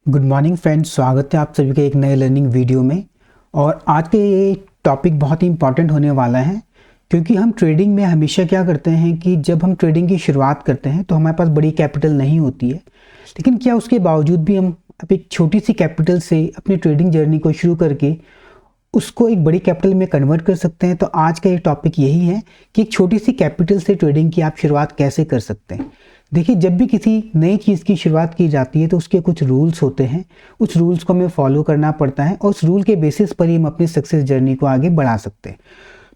Good morning friends, स्वागत है आप सभी के एक नए लर्निंग वीडियो में। और आज के ये टॉपिक बहुत ही इंपॉर्टेंट होने वाला है, क्योंकि हम ट्रेडिंग में हमेशा क्या करते हैं कि जब हम ट्रेडिंग की शुरुआत करते हैं तो हमारे पास बड़ी कैपिटल नहीं होती है, लेकिन क्या उसके बावजूद भी हम अब एक छोटी सी कैपिटल से अपनी ट्रेडिंग जर्नी को शुरू करके उसको एक बड़ी कैपिटल में कन्वर्ट कर सकते हैं। तो आज का ये टॉपिक यही है कि एक छोटी सी कैपिटल से ट्रेडिंग की आप शुरुआत कैसे कर सकते हैं। देखिए, जब भी किसी नई चीज़ की शुरुआत की जाती है तो उसके कुछ रूल्स होते हैं, उस रूल्स को हमें फॉलो करना पड़ता है और उस रूल के बेसिस पर ही हम अपनी सक्सेस जर्नी को आगे बढ़ा सकते हैं।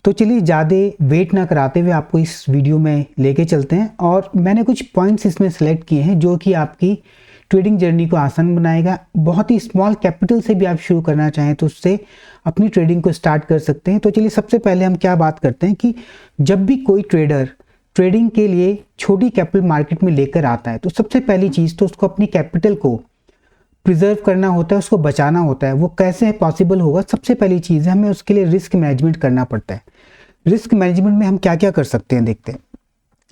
तो चलिए ज़्यादा वेट ना कराते हुए आपको इस वीडियो में लेके चलते हैं, और मैंने कुछ पॉइंट्स इसमें सेलेक्ट किए हैं जो कि आपकी ट्रेडिंग जर्नी को आसान बनाएगा। बहुत ही स्मॉल कैपिटल से भी आप शुरू करना चाहें तो उससे अपनी ट्रेडिंग को स्टार्ट कर सकते हैं। तो चलिए सबसे पहले हम क्या बात करते हैं कि जब भी कोई ट्रेडर ट्रेडिंग के लिए छोटी कैपिटल मार्केट में लेकर आता है तो सबसे पहली चीज़ तो उसको अपनी कैपिटल को प्रिजर्व करना होता है, उसको बचाना होता है। वो कैसे पॉसिबल होगा? सबसे पहली चीज़ है, हमें उसके लिए रिस्क मैनेजमेंट करना पड़ता है। रिस्क मैनेजमेंट में हम क्या क्या कर सकते हैं देखते हैं।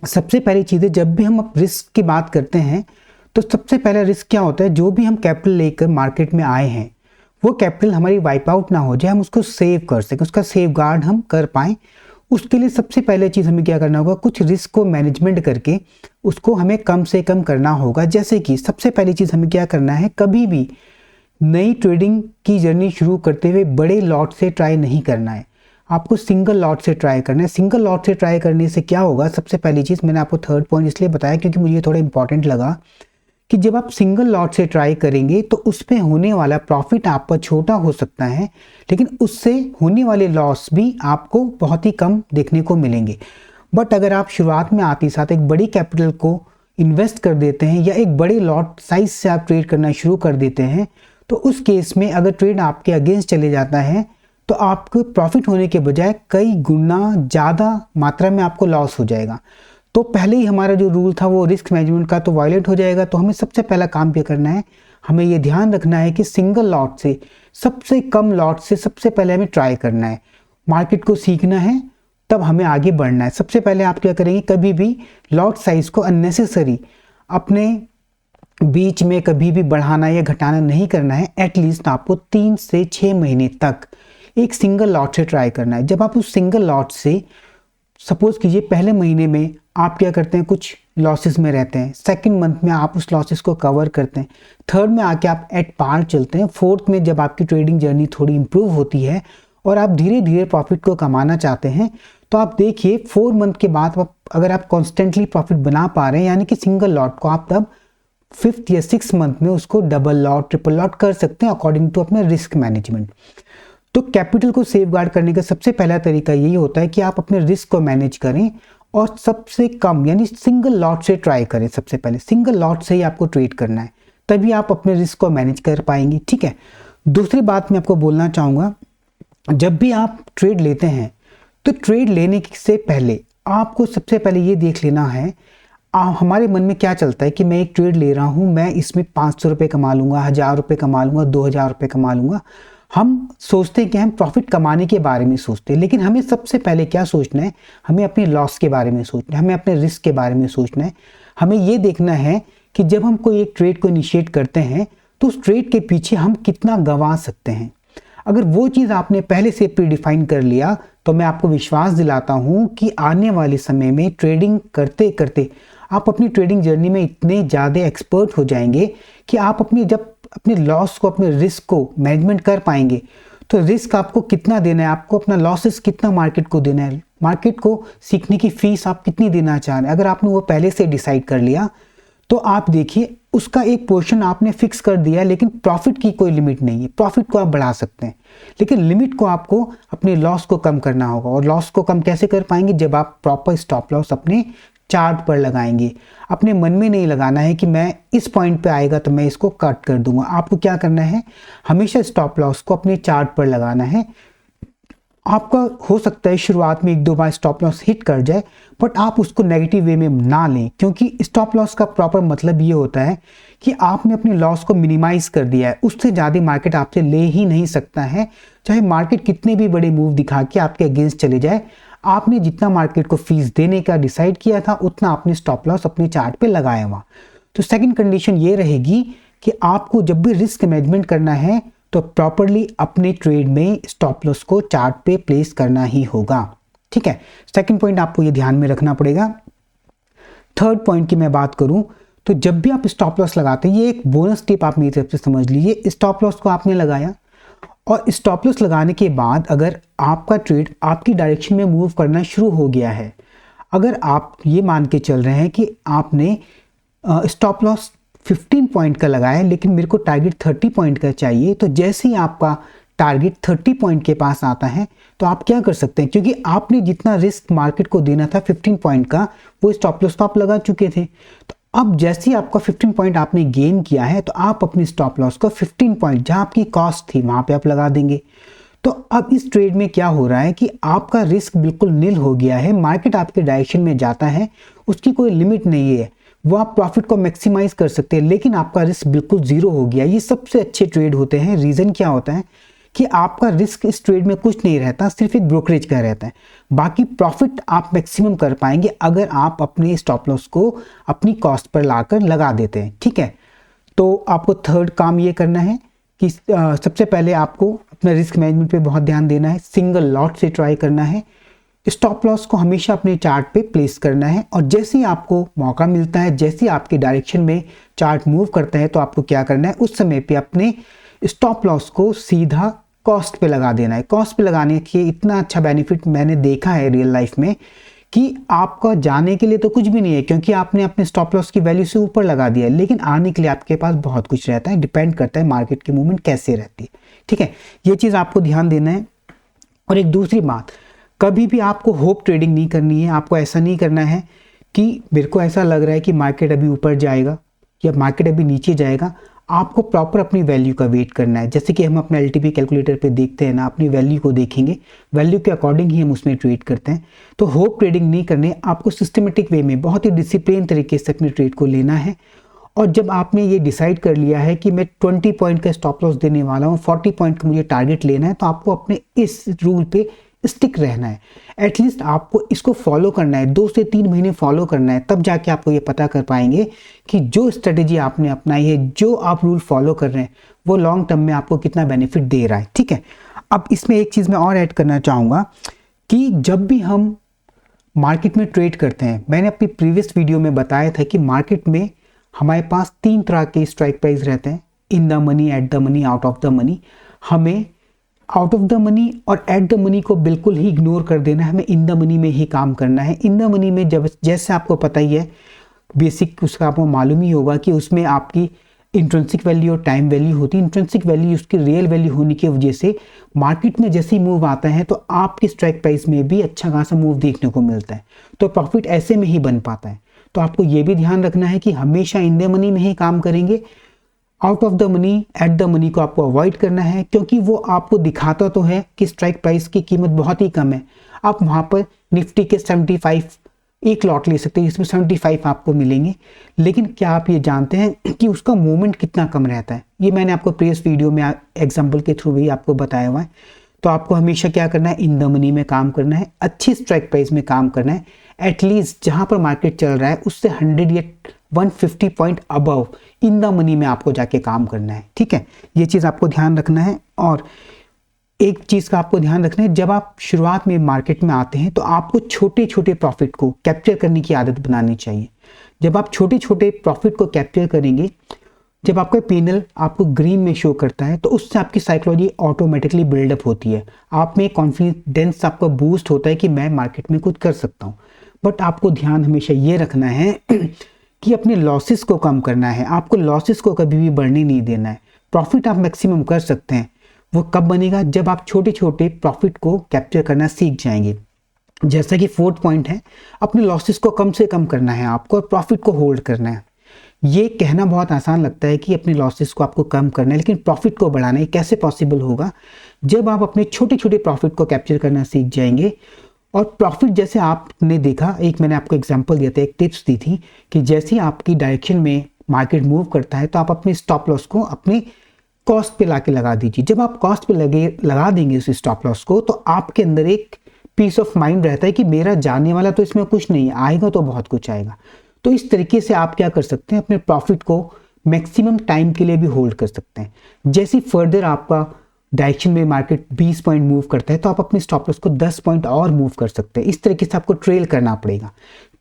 सबसे पहली चीज़ है, जब भी हम अब रिस्क की बात करते हैं तो सबसे पहला रिस्क क्या होता है, जो भी हम कैपिटल लेकर मार्केट में आए हैं वो कैपिटल हमारी वाइप आउट ना हो जाए, हम उसको सेव कर सकें, उसका सेफ गार्ड हम कर पाएँ। उसके लिए सबसे पहले चीज़ हमें क्या करना होगा, कुछ रिस्क को मैनेजमेंट करके उसको हमें कम से कम करना होगा। जैसे कि सबसे पहली चीज़ हमें क्या करना है, कभी भी नई ट्रेडिंग की जर्नी शुरू करते हुए बड़े लॉट से ट्राई नहीं करना है, आपको सिंगल लॉट से ट्राई करना है। सिंगल लॉट से ट्राई करने से क्या होगा, सबसे पहली चीज़ मैंने आपको थर्ड पॉइंट इसलिए बताया क्योंकि मुझे थोड़ा इंपॉर्टेंट लगा कि जब आप सिंगल लॉट से ट्राई करेंगे तो उस पर होने वाला प्रॉफिट आप पर छोटा हो सकता है, लेकिन उससे होने वाले लॉस भी आपको बहुत ही कम देखने को मिलेंगे। बट अगर आप शुरुआत में आते साथ एक बड़ी कैपिटल को इन्वेस्ट कर देते हैं या एक बड़े लॉट साइज से आप ट्रेड करना शुरू कर देते हैं तो उस केस में अगर ट्रेड आपके अगेंस्ट चले जाता है तो आपको प्रॉफिट होने के बजाय कई गुना ज़्यादा मात्रा में आपको लॉस हो जाएगा। तो पहले ही हमारा जो रूल था वो रिस्क मैनेजमेंट का तो वायलेट हो जाएगा। तो हमें सबसे पहला काम क्या करना है, हमें ये ध्यान रखना है कि सिंगल लॉट से, सबसे कम लॉट से सबसे पहले हमें ट्राई करना है, मार्केट को सीखना है, तब हमें आगे बढ़ना है। सबसे पहले आप क्या करेंगे, कभी भी लॉट साइज को अननेसेसरी अपने बीच में कभी भी बढ़ाना या घटाना नहीं करना है। एटलीस्ट आपको 3 से 6 महीने तक एक सिंगल लॉट से ट्राई करना है। जब आप उस सिंगल लॉट से, सपोज कीजिए पहले महीने में आप क्या करते हैं, कुछ लॉसेस में रहते हैं, सेकंड मंथ में आप उस लॉसेस को कवर करते हैं, थर्ड में आके आप एट पार चलते हैं, फोर्थ में जब आपकी ट्रेडिंग जर्नी थोड़ी इंप्रूव होती है और आप धीरे धीरे प्रॉफिट को कमाना चाहते हैं तो आप देखिए 4 मंथ के बाद अगर आप कॉन्स्टेंटली प्रॉफिट बना पा रहे हैं, यानी कि सिंगल लॉट को आप तब 5th या 6th मंथ में उसको डबल लॉट, ट्रिपल लॉट कर सकते हैं अकॉर्डिंग टू अपने रिस्क मैनेजमेंट। तो कैपिटल को सेफ गार्ड करने का सबसे पहला तरीका यही होता है कि आप अपने रिस्क को मैनेज करें और सबसे कम यानी सिंगल लॉट से ट्राई करें। सबसे पहले सिंगल लॉट से ही आपको ट्रेड करना है, तभी आप अपने रिस्क को मैनेज कर पाएंगे। ठीक है, दूसरी बात मैं आपको बोलना चाहूँगा, जब भी आप ट्रेड लेते हैं तो ट्रेड लेने से पहले आपको सबसे पहले ये देख लेना है, हमारे मन में क्या चलता है कि मैं एक ट्रेड ले रहा हूँ, मैं इसमें 500 रुपये कमा लूँगा, 1000 रुपये कमा लूँगा, 2000 रुपये कमा लूँगा। हम सोचते हैं कि हम प्रॉफिट कमाने के बारे में सोचते हैं, लेकिन हमें सबसे पहले क्या सोचना है, हमें अपने लॉस के बारे में सोचना है, हमें अपने रिस्क के बारे में सोचना है। हमें ये देखना है कि जब हम कोई एक ट्रेड को इनिशिएट करते हैं तो उस ट्रेड के पीछे हम कितना गंवा सकते हैं। अगर वो चीज़ आपने पहले से प्रीडिफाइन कर लिया तो मैं आपको विश्वास दिलाता हूँ कि आने वाले समय में ट्रेडिंग करते करते आप अपनी ट्रेडिंग जर्नी में इतने ज़्यादा एक्सपर्ट हो जाएंगे कि आप जब अपने लॉस को, अपने रिस्क को मैनेजमेंट कर पाएंगे तो रिस्क आपको कितना देना है, आपको अपना लॉसेस कितना मार्केट को देना है, मार्केट को सीखने की फीस आप कितनी देना चाह रहे हैं, अगर आपने वो पहले से डिसाइड कर लिया तो आप देखिए उसका एक पोर्शन आपने फिक्स कर दिया है। लेकिन प्रॉफिट की कोई लिमिट नहीं है, प्रॉफिट को आप बढ़ा सकते हैं, लेकिन लिमिट को आपको अपने लॉस को कम करना होगा। और लॉस को कम कैसे कर पाएंगे, जब आप प्रॉपर स्टॉप लॉस अपने चार्ट पर लगाएंगे। अपने मन में नहीं लगाना है कि मैं इस पॉइंट पे आएगा तो मैं इसको कट कर दूंगा। आपको क्या करना है, हमेशा स्टॉप लॉस को अपने चार्ट पर लगाना है। आपका हो सकता है शुरुआत में 1-2 बार स्टॉप लॉस हिट कर जाए, बट आप उसको नेगेटिव वे में ना लें, क्योंकि स्टॉप लॉस का प्रॉपर मतलब ये होता है कि आपने अपने लॉस को मिनिमाइज कर दिया है, उससे ज़्यादा मार्केट आपसे ले ही नहीं सकता है। चाहे मार्केट कितने भी बड़े मूव दिखा के आपके अगेंस्ट चले जाए, आपने जितना मार्केट को फीस देने का डिसाइड किया था उतना आपने स्टॉप लॉस अपने चार्ट पे लगाया हुआ। तो सेकंड कंडीशन ये रहेगी कि आपको जब भी रिस्क मैनेजमेंट करना है तो प्रॉपरली अपने ट्रेड में स्टॉप लॉस को चार्ट पे प्लेस करना ही होगा। ठीक है, सेकंड पॉइंट आपको ये ध्यान में रखना पड़ेगा। थर्ड पॉइंट की मैं बात करूं तो जब भी आप स्टॉप लॉस लगाते हैं, ये एक बोनस टिप आप मेरी तरफ से समझ लीजिए। स्टॉप लॉस को आपने लगाया और स्टॉप लॉस लगाने के बाद अगर आपका ट्रेड आपकी डायरेक्शन में मूव करना शुरू हो गया है, अगर आप ये मान के चल रहे हैं कि आपने स्टॉप लॉस 15 पॉइंट का लगाया है लेकिन मेरे को टारगेट 30 पॉइंट का चाहिए, तो जैसे ही आपका टारगेट 30 पॉइंट के पास आता है तो आप क्या कर सकते हैं, क्योंकि आपने जितना रिस्क मार्केट को देना था 15 पॉइंट का, वो स्टॉप लॉस तो आप लगा चुके थे। तो अब जैसे ही आपका 15 पॉइंट आपने गेन किया है तो आप अपनी स्टॉप लॉस को 15 पॉइंट जहां आपकी कॉस्ट थी वहां पे आप लगा देंगे। तो अब इस ट्रेड में क्या हो रहा है कि आपका रिस्क बिल्कुल नील हो गया है। मार्केट आपके डायरेक्शन में जाता है, उसकी कोई लिमिट नहीं है, वो आप प्रॉफिट को मैक्सिमाइज कर सकते हैं, लेकिन आपका रिस्क बिल्कुल जीरो हो गया। ये सबसे अच्छे ट्रेड होते हैं। रीजन क्या होता है कि आपका रिस्क इस ट्रेड में कुछ नहीं रहता, सिर्फ एक ब्रोकरेज का रहता है। बाकी प्रॉफिट आप मैक्सिमम कर पाएंगे अगर आप अपने स्टॉप लॉस को अपनी कॉस्ट पर लाकर लगा देते हैं। ठीक है, तो आपको थर्ड काम ये करना है कि सबसे पहले आपको अपने रिस्क मैनेजमेंट पे बहुत ध्यान देना है। सिंगल लॉट से ट्राई करना है, स्टॉप लॉस को हमेशा अपने चार्ट पे प्लेस करना है, और जैसे ही आपको मौका मिलता है, जैसे ही आपके डायरेक्शन में चार्ट मूव करता है, तो आपको क्या करना है, उस समय पे अपने स्टॉप लॉस को सीधा कॉस्ट पे लगा देना है। कॉस्ट पे लगाने के इतना अच्छा बेनिफिट मैंने देखा है रियल लाइफ में कि आपका जाने के लिए तो कुछ भी नहीं है, क्योंकि आपने अपने स्टॉप लॉस की वैल्यू से ऊपर लगा दिया है, लेकिन आने के लिए आपके पास बहुत कुछ रहता है। डिपेंड करता है मार्केट की मूवमेंट कैसे रहती है। ठीक है, ये चीज़ आपको ध्यान देना है। और एक दूसरी बात, कभी भी आपको होप ट्रेडिंग नहीं करनी है। आपको ऐसा नहीं करना है कि मेरे को ऐसा लग रहा है कि मार्केट अभी ऊपर जाएगा या मार्केट अभी नीचे जाएगा। आपको प्रॉपर अपनी वैल्यू का वेट करना है। जैसे कि हम अपने एलटीपी कैलकुलेटर पे देखते हैं ना, अपनी वैल्यू को देखेंगे, वैल्यू के अकॉर्डिंग ही हम उसमें ट्रेड करते हैं। तो होप ट्रेडिंग नहीं करने, आपको सिस्टमेटिक वे में बहुत ही डिसिप्लिन तरीके से अपने ट्रेड को लेना है। और जब आपने ये डिसाइड कर लिया है कि मैं 20 पॉइंट का स्टॉप लॉस देने वाला हूँ, 40 पॉइंट का मुझे टारगेट लेना है, तो आपको अपने इस रूल पे स्टिक रहना है। एटलीस्ट आपको इसको फॉलो करना है, 2 से 3 महीने फॉलो करना है, तब जाके आपको ये पता कर पाएंगे कि जो स्ट्रेटेजी आपने अपनाई है, जो आप रूल फॉलो कर रहे हैं, वो लॉन्ग टर्म में आपको कितना बेनिफिट दे रहा है। ठीक है, अब इसमें एक चीज़ मैं और ऐड करना चाहूँगा कि जब भी हम मार्केट में ट्रेड करते हैं, मैंने अपनी प्रीवियस वीडियो में बताया था कि मार्केट में हमारे पास 3 तरह के स्ट्राइक प्राइस रहते हैं, in the money, at the money, out of the money. हमें आउट ऑफ द मनी और एट द मनी को बिल्कुल ही इग्नोर कर देना है, हमें इन द मनी में ही काम करना है। इन द मनी में जब जैसे आपको पता ही है, बेसिक उसका आपको मालूम ही होगा कि उसमें आपकी इंट्रिंसिक वैल्यू और टाइम वैल्यू होती है। इंट्रिंसिक वैल्यू उसकी रियल वैल्यू होने की वजह से मार्केट में जैसे ही मूव आता है तो आपकी स्ट्राइक प्राइस में भी अच्छा खासा मूव देखने को मिलता है, तो प्रॉफिट ऐसे में ही बन पाता है। तो आपको ये भी ध्यान रखना है कि हमेशा इन द मनी में ही काम करेंगे। Out of the money, at the money को आपको अवॉइड करना है, क्योंकि वो आपको दिखाता तो है कि स्ट्राइक प्राइस की कीमत बहुत ही कम है। आप वहाँ पर निफ्टी के 75 एक लॉट ले सकते हैं जिसमें 75 आपको मिलेंगे, लेकिन क्या आप ये जानते हैं कि उसका मूवमेंट कितना कम रहता है? ये मैंने आपको प्रीवियस वीडियो में एग्जाम्पल के थ्रू भी आपको बताया हुआ है। तो आपको हमेशा क्या करना है, इन द मनी में काम करना है, अच्छी स्ट्राइक प्राइस में काम करना है। एटलीस्ट जहाँ पर मार्केट चल रहा है उससे 100 या 150 point above in the money में आपको जाके काम करना है। ठीक है, ये चीज़ आपको ध्यान रखना है। और एक चीज़ का आपको ध्यान रखना है, जब आप शुरुआत में मार्केट में आते हैं तो आपको छोटे छोटे प्रॉफिट को कैप्चर करने की आदत बनानी चाहिए। जब आप छोटे छोटे प्रॉफिट को कैप्चर करेंगे, जब आपका पीएनएल आपको ग्रीन में शो करता है, तो उससे आपकी साइकोलॉजी ऑटोमेटिकली बिल्डअप होती है। आप में कॉन्फिडेंस आपका बूस्ट होता है कि मैं मार्केट में कुछ कर सकता हूँ। बट आपको ध्यान हमेशा ये रखना है कि अपने लॉसेस को कम करना है। आपको लॉसेस को कभी भी बढ़ने नहीं देना है। प्रॉफिट आप मैक्सिमम कर सकते हैं, वो कब बनेगा, जब आप छोटे छोटे प्रॉफिट को कैप्चर करना सीख जाएंगे। जैसा कि 4th पॉइंट है, अपने लॉसेस को कम से कम करना है आपको और प्रॉफिट को होल्ड करना है। ये कहना बहुत आसान लगता है कि अपने लॉसेस को आपको कम करना है, लेकिन प्रॉफिट को बढ़ाना है कैसे पॉसिबल होगा? जब आप अपने छोटे छोटे प्रॉफिट को कैप्चर करना सीख जाएंगे। और प्रॉफिट जैसे आपने देखा, एक मैंने आपको एग्जांपल दिया था, एक टिप्स दी थी कि जैसे ही आपकी डायरेक्शन में मार्केट मूव करता है तो आप अपने स्टॉप लॉस को अपने कॉस्ट पे लाके लगा दीजिए। जब आप कॉस्ट पे लगा देंगे उस स्टॉप लॉस को, तो आपके अंदर एक पीस ऑफ माइंड रहता है कि मेरा जाने वाला तो इसमें कुछ नहीं है, आएगा तो बहुत कुछ आएगा। तो इस तरीके से आप क्या कर सकते हैं, अपने प्रॉफिट को मैक्सिमम टाइम के लिए भी होल्ड कर सकते हैं। जैसे फर्दर आपका डायरेक्शन में मार्केट 20 पॉइंट मूव करता है तो आप अपने स्टॉप लॉस को 10 पॉइंट और मूव कर सकते हैं। इस तरीके से आपको ट्रेल करना पड़ेगा।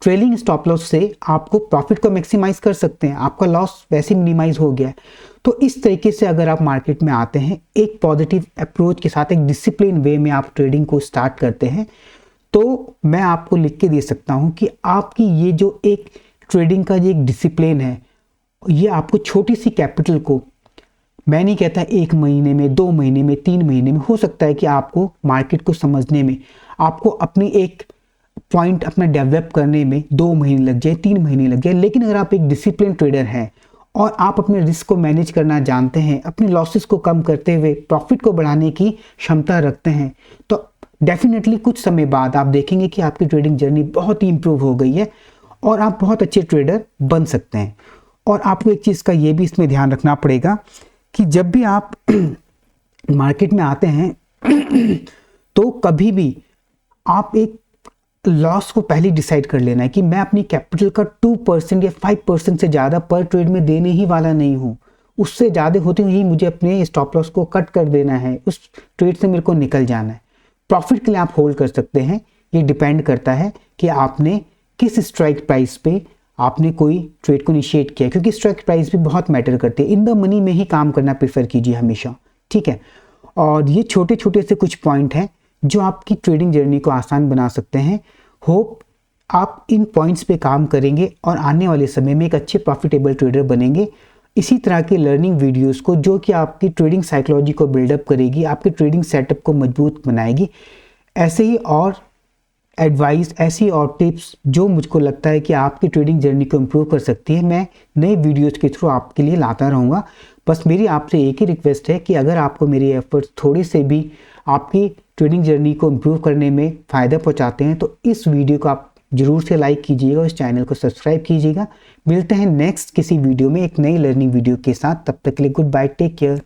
ट्रेलिंग स्टॉप लॉस से आपको प्रॉफिट को मैक्सिमाइज कर सकते हैं, आपका लॉस वैसे मिनिमाइज हो गया है। तो इस तरीके से अगर आप मार्केट में आते हैं, एक पॉजिटिव अप्रोच के साथ, एक डिसिप्लिन वे में आप ट्रेडिंग को स्टार्ट करते हैं, तो मैं आपको लिख के दे सकता हूं कि आपकी ये जो एक ट्रेडिंग का जो एक डिसिप्लिन है, ये आपको छोटी सी कैपिटल को, मैं नहीं कहता 1 महीने में, 2 महीने में, 3 महीने में, हो सकता है कि आपको मार्केट को समझने में, आपको अपनी एक पॉइंट अपना डेवलप करने में 2 महीने लग जाए, 3 महीने लग जाए। लेकिन अगर आप एक डिसिप्लिन ट्रेडर हैं और आप अपने रिस्क को मैनेज करना जानते हैं, अपने लॉसेस को कम करते हुए प्रॉफिट को बढ़ाने की क्षमता रखते हैं, तो डेफिनेटली कुछ समय बाद आप देखेंगे कि आपकी ट्रेडिंग जर्नी बहुत ही इंप्रूव हो गई है और आप बहुत अच्छे ट्रेडर बन सकते हैं। और आपको एक चीज़ का ये भी इसमें ध्यान रखना पड़ेगा कि जब भी आप मार्केट में आते हैं तो कभी भी आप एक लॉस को पहले डिसाइड कर लेना है कि मैं अपनी कैपिटल का 2% या 5% से ज़्यादा पर ट्रेड में देने ही वाला नहीं हूँ। उससे ज़्यादा होते ही मुझे अपने स्टॉप लॉस को कट कर देना है, उस ट्रेड से मेरे को निकल जाना है। प्रॉफिट के लिए आप होल्ड कर सकते हैं, ये डिपेंड करता है कि आपने किस स्ट्राइक प्राइस पे आपने कोई ट्रेड को इनिशिएट किया, क्योंकि स्ट्राइक प्राइस भी बहुत मैटर करते हैं। इन द मनी में ही काम करना प्रेफर कीजिए हमेशा, ठीक है। और ये छोटे छोटे से कुछ पॉइंट हैं जो आपकी ट्रेडिंग जर्नी को आसान बना सकते हैं। होप आप इन पॉइंट्स पे काम करेंगे और आने वाले समय में एक अच्छे प्रॉफिटेबल ट्रेडर बनेंगे। इसी तरह के लर्निंग वीडियोस को, जो कि आपकी ट्रेडिंग साइकोलॉजी को बिल्डअप करेगी, आपके ट्रेडिंग सेटअप को मजबूत बनाएगी, ऐसे ही और एडवाइस, ऐसी और टिप्स जो मुझको लगता है कि आपकी ट्रेडिंग जर्नी को इम्प्रूव कर सकती है, मैं नए वीडियोस के थ्रू आपके लिए लाता रहूँगा। बस मेरी आपसे एक ही रिक्वेस्ट है कि अगर आपको मेरे एफर्ट्स थोड़े से भी आपकी ट्रेडिंग जर्नी को इम्प्रूव करने में फ़ायदा पहुँचाते हैं तो इस वीडियो को आप ज़रूर से लाइक कीजिएगा और इस चैनल को सब्सक्राइब कीजिएगा। मिलते हैं नेक्स्ट किसी वीडियो में एक नई लर्निंग वीडियो के साथ। तब तक के लिए गुड बाय, टेक केयर।